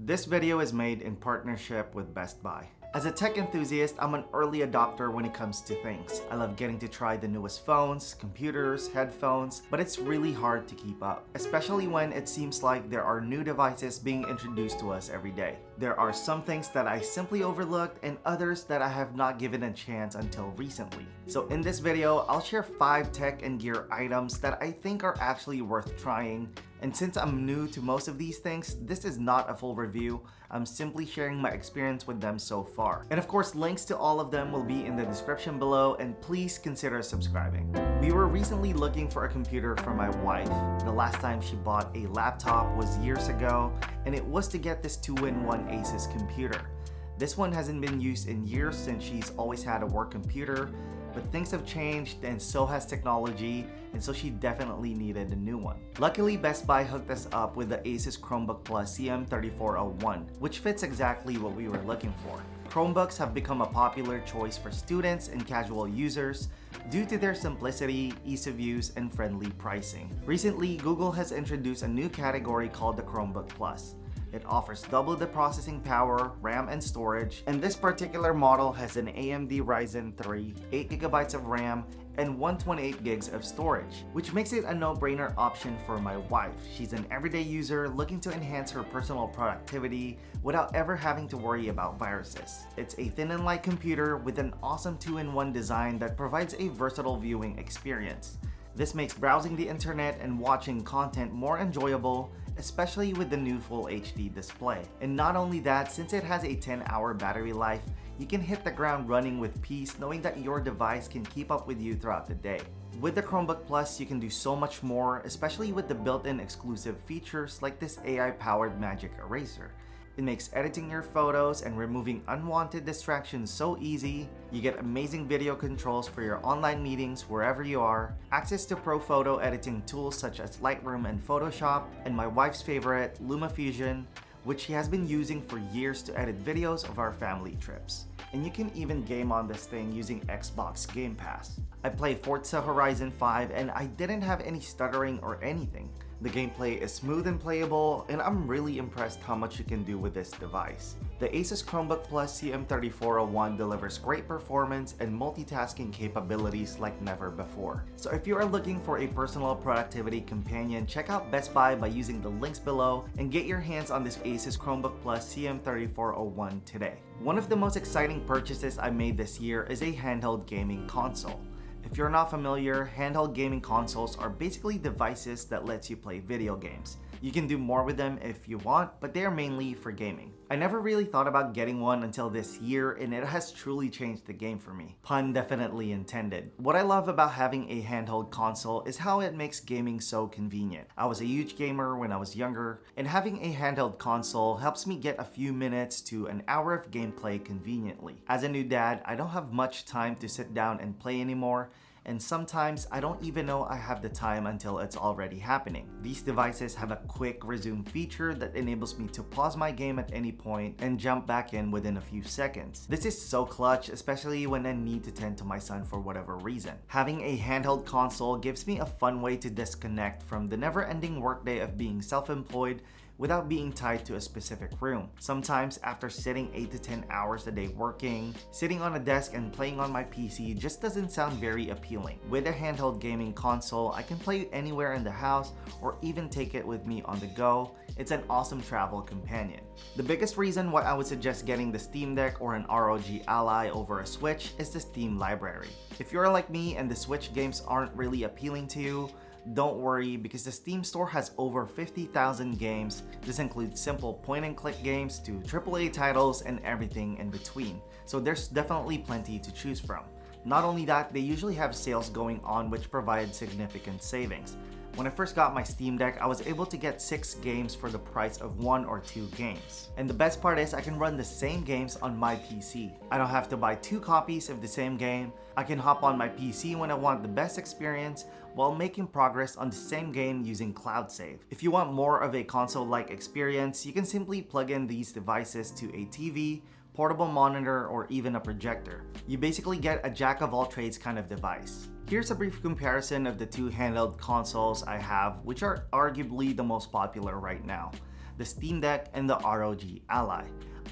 This video is made in partnership with Best Buy. As a tech enthusiast, I'm an early adopter when it comes to things. I love getting to try the newest phones, computers, headphones, but it's really hard to keep up, especially when it seems like there are new devices being introduced to us every day. There are some things that I simply overlooked and others that I have not given a chance until recently. So in this video, I'll share 5 tech and gear items that I think are actually worth trying. And since I'm new to most of these things, this is not a full review. I'm simply sharing my experience with them so far. And of course, links to all of them will be in the description below, and please consider subscribing. We were recently looking for a computer for my wife. The last time she bought a laptop was years ago, and it was to get this 2-in-1 Asus computer. This one hasn't been used in years since she's always had a work computer, but things have changed and so has technology, and so she definitely needed a new one. Luckily, Best Buy hooked us up with the Asus Chromebook Plus CM3401, which fits exactly what we were looking for. Chromebooks have become a popular choice for students and casual users due to their simplicity, ease of use, and friendly pricing. Recently, Google has introduced a new category called the Chromebook Plus. It offers double the processing power, RAM, and storage, and this particular model has an AMD Ryzen 3, 8GB of RAM, and 128GB of storage, which makes it a no-brainer option for my wife. She's an everyday user looking to enhance her personal productivity without ever having to worry about viruses. It's a thin and light computer with an awesome 2-in-1 design that provides a versatile viewing experience. This makes browsing the internet and watching content more enjoyable, especially with the new Full HD display. And not only that, since it has a 10-hour battery life, you can hit the ground running with peace knowing that your device can keep up with you throughout the day. With the Chromebook Plus, you can do so much more, especially with the built-in exclusive features like this AI-powered magic eraser. It makes editing your photos and removing unwanted distractions so easy. You get amazing video controls for your online meetings wherever you are, access to pro photo editing tools such as Lightroom and Photoshop, and my wife's favorite, LumaFusion, which she has been using for years to edit videos of our family trips. And you can even game on this thing using Xbox Game Pass. I play Forza Horizon 5 and I didn't have any stuttering or anything. The gameplay is smooth and playable, and I'm really impressed how much you can do with this device. The Asus Chromebook Plus CM3401 delivers great performance and multitasking capabilities like never before. So if you are looking for a personal productivity companion, check out Best Buy by using the links below and get your hands on this Asus Chromebook Plus CM3401 today. One of the most exciting purchases I made this year is a handheld gaming console. If you're not familiar, handheld gaming consoles are basically devices that lets you play video games. You can do more with them if you want, but they are mainly for gaming. I never really thought about getting one until this year, and it has truly changed the game for me. Pun definitely intended. What I love about having a handheld console is how it makes gaming so convenient. I was a huge gamer when I was younger, and having a handheld console helps me get a few minutes to an hour of gameplay conveniently. As a new dad, I don't have much time to sit down and play anymore, and sometimes I don't even know I have the time until it's already happening. These devices have a quick resume feature that enables me to pause my game at any point and jump back in within a few seconds. This is so clutch, especially when I need to tend to my son for whatever reason. Having a handheld console gives me a fun way to disconnect from the never-ending workday of being self-employed without being tied to a specific room. Sometimes after sitting 8 to 10 hours a day working, sitting on a desk and playing on my PC just doesn't sound very appealing. With a handheld gaming console, I can play anywhere in the house or even take it with me on the go. It's an awesome travel companion. The biggest reason why I would suggest getting the Steam Deck or an ROG Ally over a Switch is the Steam library. If you're like me and the Switch games aren't really appealing to you, don't worry, because the Steam store has over 50,000 games. This includes simple point-and-click games to AAA titles and everything in between. So there's definitely plenty to choose from. Not only that, they usually have sales going on which provide significant savings. When I first got my Steam Deck, I was able to get 6 games for the price of 1 or 2 games. And the best part is I can run the same games on my PC. I don't have to buy 2 copies of the same game. I can hop on my PC when I want the best experience while making progress on the same game using cloud save. If you want more of a console-like experience, you can simply plug in these devices to a TV, portable monitor, or even a projector. You basically get a jack-of-all-trades kind of device. Here's a brief comparison of the 2 handheld consoles I have, which are arguably the most popular right now. the Steam Deck and the ROG Ally.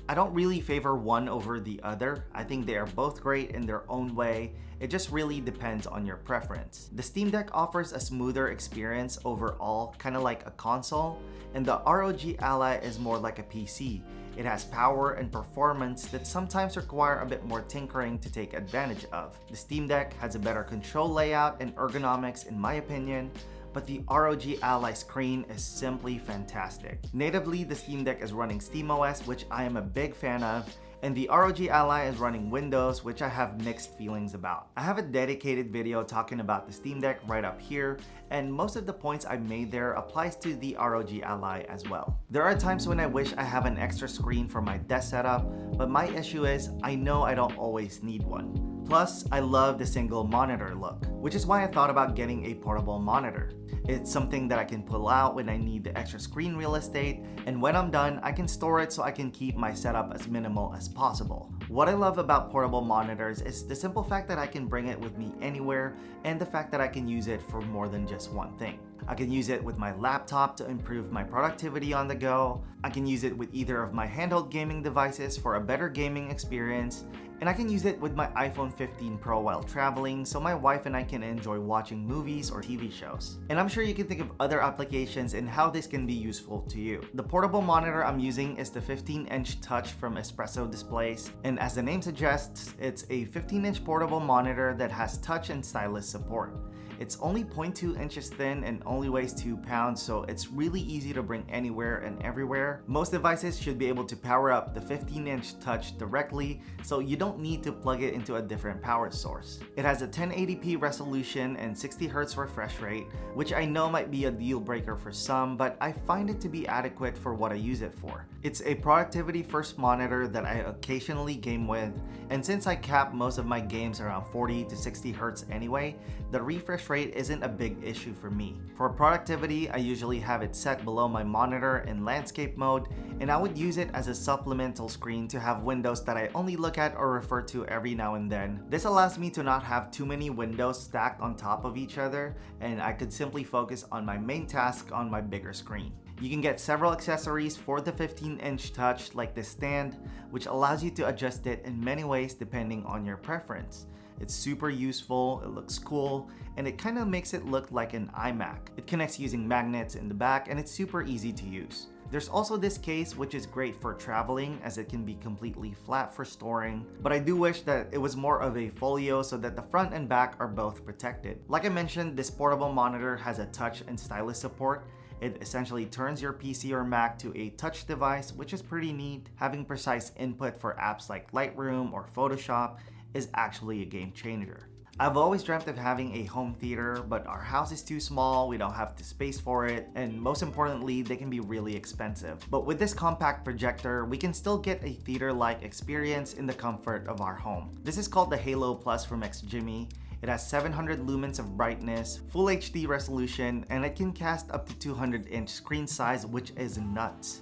I don't really favor one over the other. I think they are both great in their own way. It just really depends on your preference. The Steam Deck offers a smoother experience overall, kind of like a console, and the ROG Ally is more like a PC. It has power and performance that sometimes require a bit more tinkering to take advantage of. The Steam Deck has a better control layout and ergonomics in my opinion, but the ROG Ally screen is simply fantastic. Natively, the Steam Deck is running SteamOS, which I am a big fan of, and the ROG Ally is running Windows, which I have mixed feelings about. I have a dedicated video talking about the Steam Deck right up here, and most of the points I made there applies to the ROG Ally as well. There are times when I wish I have an extra screen for my desk setup, but my issue is I know I don't always need one. Plus, I love the single monitor look, which is why I thought about getting a portable monitor. It's something that I can pull out when I need the extra screen real estate, and when I'm done, I can store it so I can keep my setup as minimal as possible. What I love about portable monitors is the simple fact that I can bring it with me anywhere, and the fact that I can use it for more than just one thing. I can use it with my laptop to improve my productivity on the go. I can use it with either of my handheld gaming devices for a better gaming experience. And I can use it with my iPhone 15 Pro while traveling so my wife and I can enjoy watching movies or TV shows. And I'm sure you can think of other applications and how this can be useful to you. The portable monitor I'm using is the 15-inch Touch from Espresso Displays. And as the name suggests, it's a 15-inch portable monitor that has touch and stylus support. It's only 0.2 inches thin and only weighs 2 pounds, so it's really easy to bring anywhere and everywhere. Most devices should be able to power up the 15-inch Touch directly, so you don't need to plug it into a different power source. It has a 1080p resolution and 60Hz refresh rate, which I know might be a deal breaker for some, but I find it to be adequate for what I use it for. It's a productivity first monitor that I occasionally game with, and since I cap most of my games around 40 to 60 Hz anyway, the refresh rate isn't a big issue for me. For productivity, I usually have it set below my monitor in landscape mode, and I would use it as a supplemental screen to have windows that I only look at or refer to every now and then. This allows me to not have too many windows stacked on top of each other, and I could simply focus on my main task on my bigger screen. You can get several accessories for the 15-inch Touch like this stand, which allows you to adjust it in many ways depending on your preference. It's super useful, it looks cool, and it kind of makes it look like an iMac. It connects using magnets in the back and it's super easy to use. There's also this case which is great for traveling as it can be completely flat for storing, but I do wish that it was more of a folio so that the front and back are both protected. Like I mentioned, this portable monitor has a touch and stylus support. It essentially turns your PC or Mac to a touch device, which is pretty neat. Having precise input for apps like Lightroom or Photoshop is actually a game changer. I've always dreamt of having a home theater, but our house is too small, we don't have the space for it, and most importantly, they can be really expensive. But with this compact projector, we can still get a theater-like experience in the comfort of our home. This is called the Halo Plus from XJimmy. It has 700 lumens of brightness, full HD resolution, and it can cast up to 200-inch screen size, which is nuts.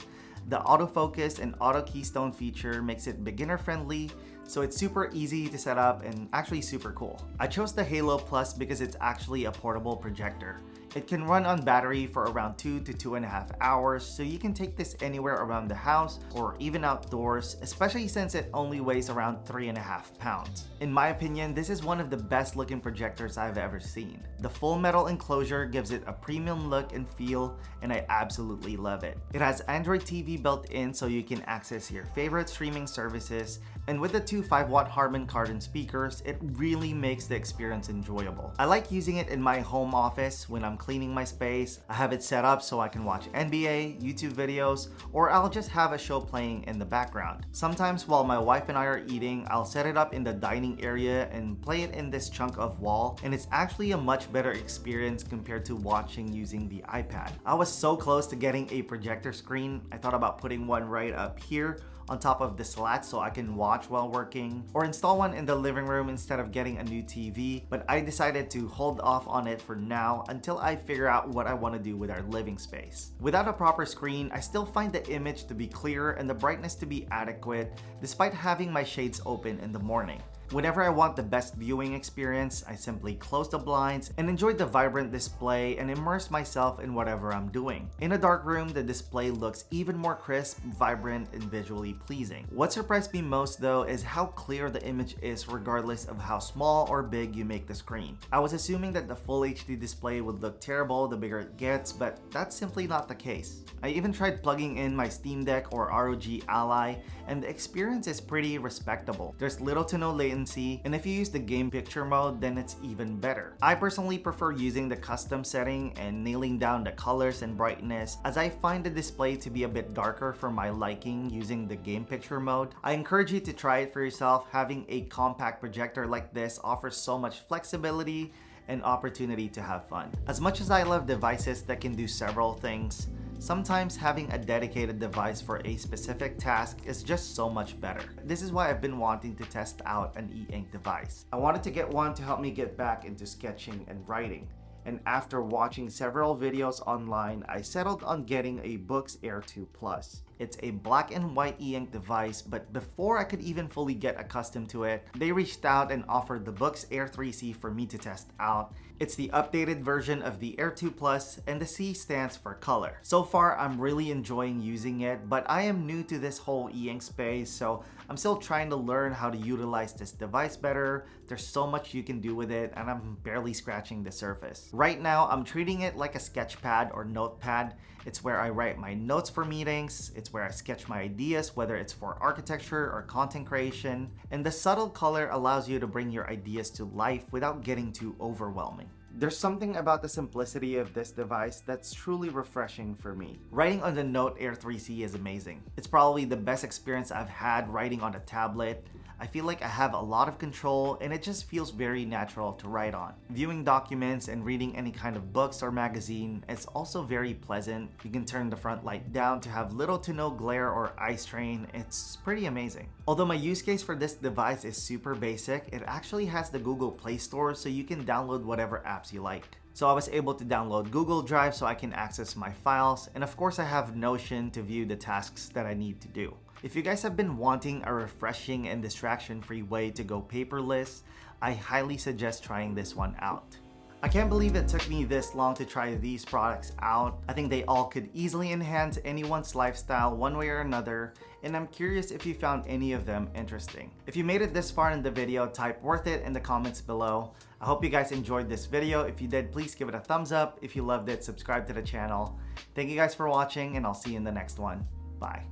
The autofocus and auto keystone feature makes it beginner friendly, so it's super easy to set up and actually super cool. I chose the Halo Plus because it's actually a portable projector. It can run on battery for around 2 to 2.5 hours, so you can take this anywhere around the house or even outdoors, especially since it only weighs around 3.5 pounds. In my opinion, this is one of the best looking projectors I've ever seen. The full metal enclosure gives it a premium look and feel, and I absolutely love it. It has Android TV built in so you can access your favorite streaming services, and with the two 5-watt Harman Kardon speakers, it really makes the experience enjoyable. I like using it in my home office when I'm cleaning my space. I have it set up so I can watch NBA, YouTube videos, or I'll just have a show playing in the background. Sometimes while my wife and I are eating, I'll set it up in the dining area and play it in this chunk of wall, and it's actually a much better experience compared to watching using the iPad. I was so close to getting a projector screen. I thought about putting one right up here on top of the slat so I can watch while working, or install one in the living room instead of getting a new TV, but I decided to hold off on it for now until I figure out what I want to do with our living space. Without a proper screen, I still find the image to be clear and the brightness to be adequate despite having my shades open in the morning. Whenever I want the best viewing experience, I simply close the blinds and enjoy the vibrant display and immerse myself in whatever I'm doing. In a dark room, the display looks even more crisp, vibrant, and visually pleasing. What surprised me most though is how clear the image is regardless of how small or big you make the screen. I was assuming that the full HD display would look terrible the bigger it gets, but that's simply not the case. I even tried plugging in my Steam Deck or ROG Ally, and the experience is pretty respectable. There's little to no latency, and if you use the game picture mode, then it's even better. I personally prefer using the custom setting and nailing down the colors and brightness, as I find the display to be a bit darker for my liking using the game picture mode. I encourage you to try it for yourself. Having a compact projector like this offers so much flexibility and opportunity to have fun. As much as I love devices that can do several things, sometimes having a dedicated device for a specific task is just so much better. This is why I've been wanting to test out an e-ink device. I wanted to get one to help me get back into sketching and writing. And after watching several videos online, I settled on getting a Boox Air 2 Plus. It's a black and white e-ink device, but before I could even fully get accustomed to it, they reached out and offered the Boox Air 3C for me to test out. It's the updated version of the Air 2 Plus, and the C stands for color. So far, I'm really enjoying using it, but I am new to this whole e-ink space, so I'm still trying to learn how to utilize this device better. There's so much you can do with it, and I'm barely scratching the surface. Right now, I'm treating it like a sketch pad or notepad. It's where I write my notes for meetings, it's where I sketch my ideas, whether it's for architecture or content creation, and the subtle color allows you to bring your ideas to life without getting too overwhelming. There's something about the simplicity of this device that's truly refreshing for me. Writing on the Note Air 3C is amazing. It's probably the best experience I've had writing on a tablet. I feel like I have a lot of control and it just feels very natural to write on. Viewing documents and reading any kind of books or magazine is also very pleasant. You can turn the front light down to have little to no glare or eye strain. It's pretty amazing. Although my use case for this device is super basic, it actually has the Google Play Store so you can download whatever apps you like. So I was able to download Google Drive so I can access my files, and of course I have Notion to view the tasks that I need to do. If you guys have been wanting a refreshing and distraction-free way to go paperless, I highly suggest trying this one out. I can't believe it took me this long to try these products out. I think they all could easily enhance anyone's lifestyle one way or another, and I'm curious if you found any of them interesting. If you made it this far in the video, type worth it in the comments below. I hope you guys enjoyed this video. If you did, please give it a thumbs up. If you loved it, subscribe to the channel. Thank you guys for watching, and I'll see you in the next one. Bye.